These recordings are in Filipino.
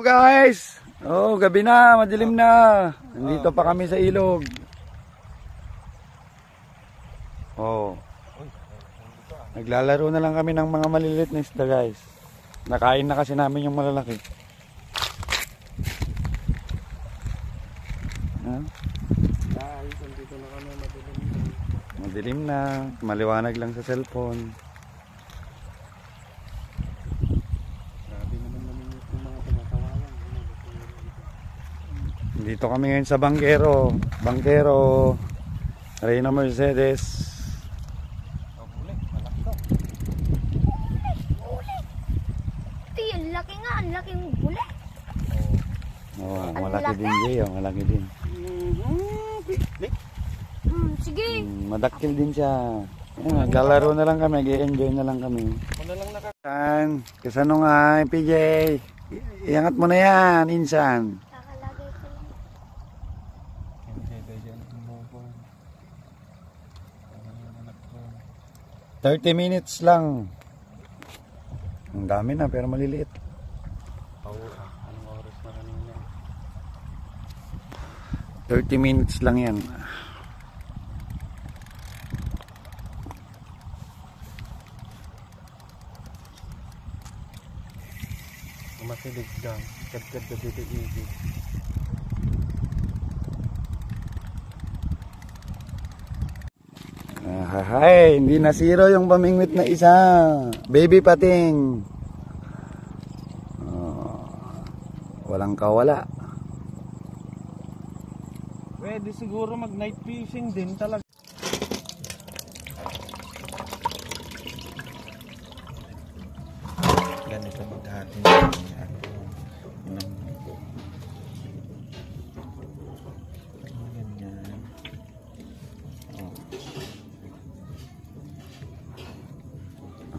Guys, oh, gabi na, madilim na. Nandito pa kami sa ilog. Oh. Naglalaro na lang kami ng mga maliliit na isda, guys. Nakain na kasi namin yung malalaki. Dito na kami, madilim na, maliwanag lang sa cellphone. Dito kami ngayon sa Bangkero. Bangkero, Reyna Mercedes. Ito yung laki nga, ang laking huli. Oh, malaki din Jay, oh, malaki din. Sige. Madakil din siya. Naglalaro na lang kami, nag-enjoy na lang kami. Kasano nga, PJ? Iangat mo na yan, insan. 30 minutes lang. Ang dami na pero maliliit. Anong oras na kanina? 30 minutes lang yan. Masilig lang. Kadkad na dito igig. Hay, hindi na zero yung pamingwit na isa. Baby pating. Oh, walang kawala. Pwede siguro mag night fishing din talaga. Ganito maghahatin.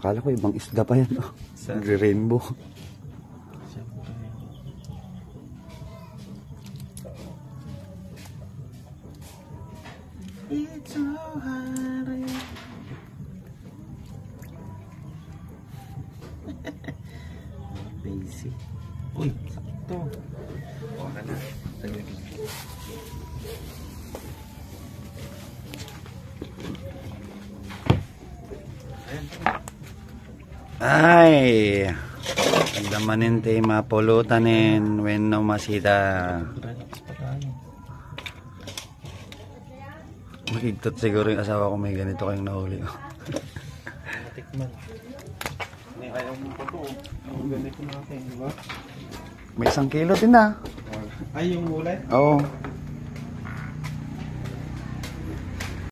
Akala ko ibang isda pa yan. Oh. Nagre-rainbow. It's so hard. Basic. Uy, sakto. Wala na. Ay, nagdamanin tayo mapulutanin when no masita. Magigtot siguro yung asawa ko may ganito kayong nahuli. Matikman. May ayaw mo pa to. Ang ganito natin, di ba? May 1 kilo din na. Ay, yung huli? Oo.